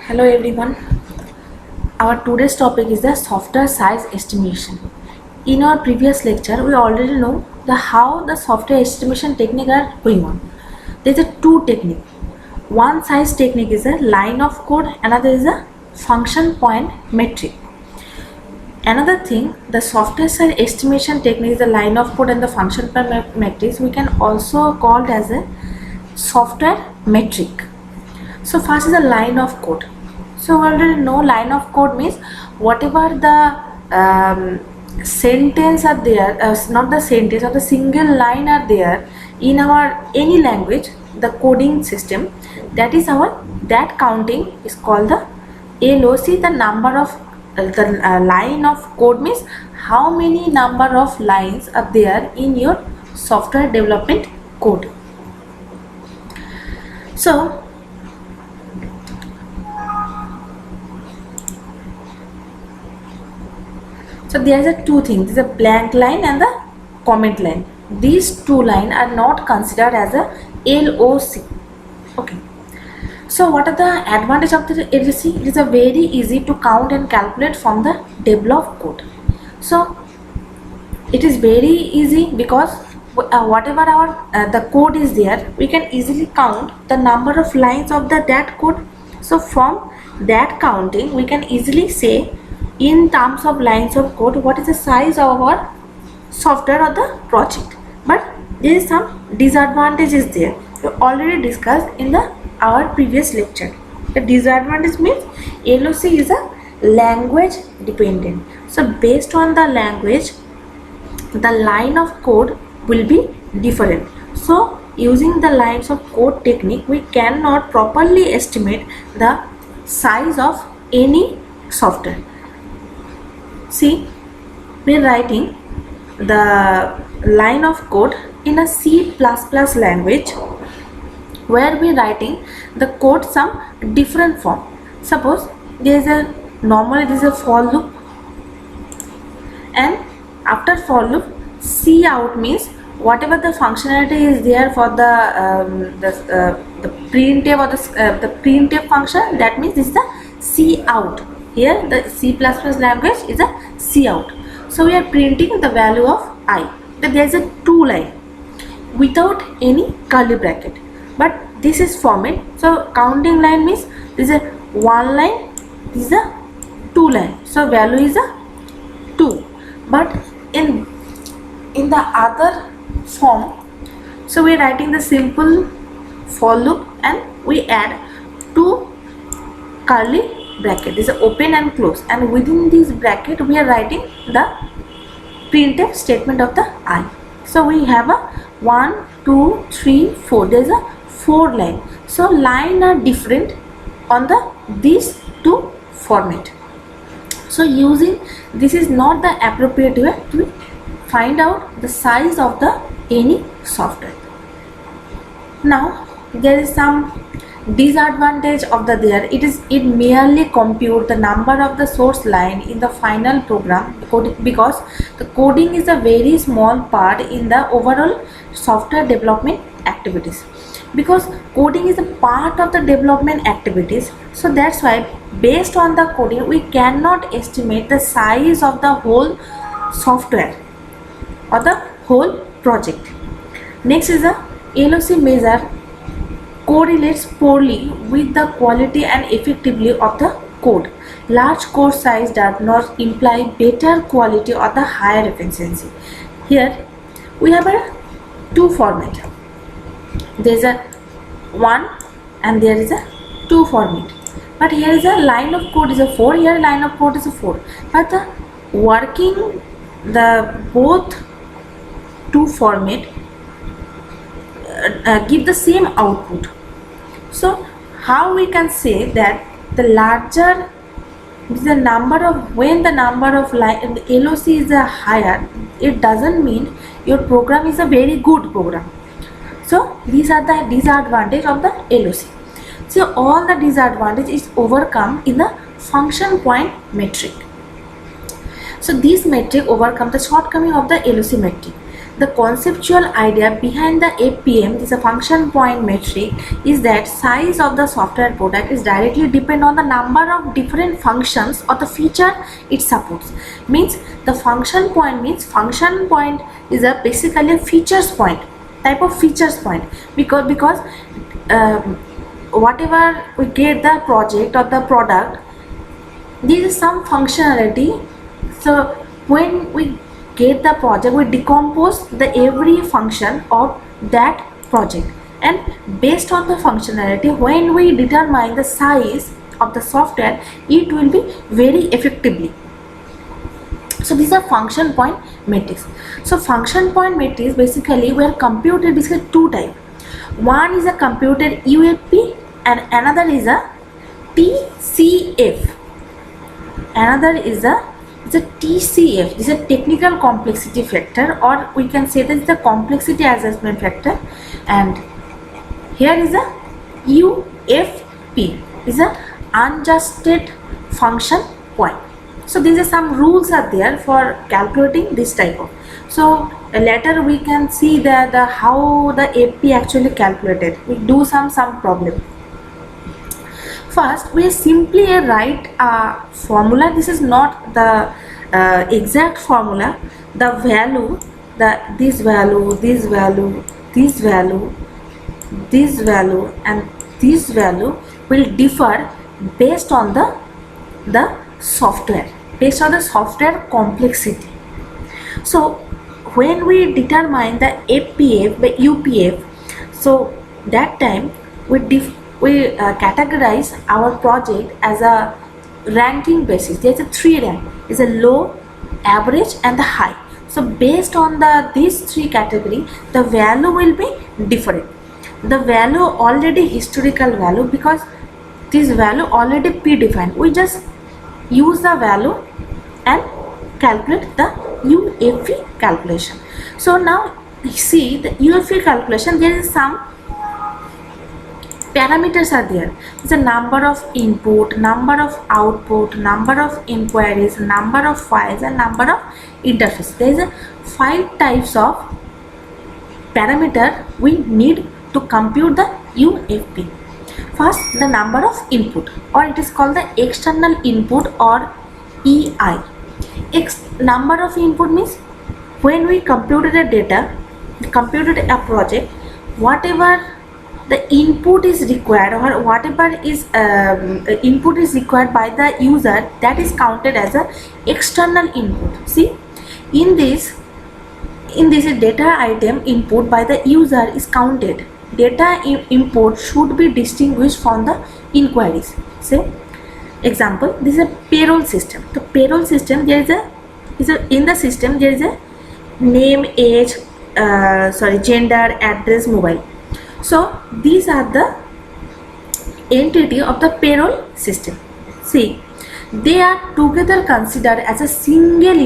Hello everyone. Our today's topic is the software size estimation. In our previous lecture, we already know how the software estimation technique are going on. There is a two technique. One size technique is a line of code, another is a function point metric. Another thing, the software size estimation technique is the line of code and the function point metrics. We can also call it as a software metric. So first is a line of code. So already know line of code means whatever the sentence are there, not the sentence or the single line are there in our any language, the coding system, that is that counting is called the LOC. The number of the line of code means how many number of lines are there in your software development code. So there is a two things, the blank line and the comment line. These two lines are not considered as a LOC. Okay. So what are the advantage of the LOC? It is a very easy to count and calculate from the developed code. So it is very easy because whatever our the code is there, we can easily count the number of lines of that code. So from that counting, we can easily say in terms of lines of code what is the size of our software or the project. But there is some disadvantages there. We already discussed in our previous lecture. The disadvantage means LOC is a language dependent. So based on the language, the line of code will be different. So using the lines of code technique, we cannot properly estimate the size of any software. See, we are writing the line of code in a C++ language where we are writing the code some different form. Suppose there is a normally this is a for loop, and after for loop, C out means whatever the functionality is there for the printf or the printf function, that means this is the C out. Here the C++ language is a C out. So we are printing the value of I. There is a two line without any curly bracket, but this is format. So counting line means this is a one line, this is a two line. So value is a 2. But in the other form, so we are writing the simple for loop and we add two curly bracket. This is open and close, and within this bracket we are writing the printf statement of the I. So we have a 1 2 3 4. There is a 4 line. So line are different on these two format. So using this is not the appropriate way to find out the size of the any software. Now there is some disadvantage of there. It merely compute the number of the source line in the final program because the coding is a very small part in the overall software development activities. Because coding is a part of the development activities, so that's why based on the coding we cannot estimate the size of the whole software or the whole project. Next is the LOC measure correlates poorly with the quality and effectively of the code. Large code size does not imply better quality or the higher efficiency. Here we have a two format. There is a 1 and there is a 2 format. But here is a line of code is a 4. Here line of code is a 4. But the working the both two format give the same output. So how we can say that the larger the number of when the number of line the LOC is a higher, it doesn't mean your program is a very good program. So these are the disadvantage of the LOC. So all the disadvantage is overcome in the function point metric. So this metric overcome the shortcoming of the LOC metric. the conceptual idea behind the FPM, this is a function point metric, is that size of the software product is directly depend on the number of different functions or the feature it supports. Means the function point is a basically a features point, type of features point, because whatever we get the project or the product, there is some functionality. So when we get the project, we decompose the every function of that project, and based on the functionality, when we determine the size of the software, it will be very effectively. So these are function point metrics. So function point metrics basically were computed basically two types. One is a computed UFP and another is a TCF. Another is a TCF. This is a technical complexity factor, or we can say that is the complexity adjustment factor, and here is a UFP, is a unadjusted function point. So these are some rules are there for calculating this type of. So later we can see that how the FP actually calculated. We do some problem. First, we simply write a formula. This is not the exact formula. The value, this value, this value, this value, this value, and this value will differ based on the software, based on the software complexity. So when we determine the FPF by UPF, so that time we categorize our project as a ranking basis. There is a 3 rank, is a low, average, and the high. So based on these 3 category, the value will be different. The value already historical value, because this value already predefined. We just use the value and calculate the UFP calculation. So now see the UFP calculation, there is some parameters are there. It's a number of input, number of output, number of inquiries, number of files, and number of interface. There is a 5 types of parameter we need to compute the UFP. First, the number of input, or it is called the external input, or EI. Number of input means when we computed a data, computed a project, whatever the input is required, or whatever is input is required by the user, that is counted as a external input. See, in this data item input by the user is counted. Data import should be distinguished from the inquiries. Say example, this is a payroll system. The payroll system, there is a in the system there is a name, age, gender, address, mobile. So these are the entity of the payroll system. See, they are together considered as a single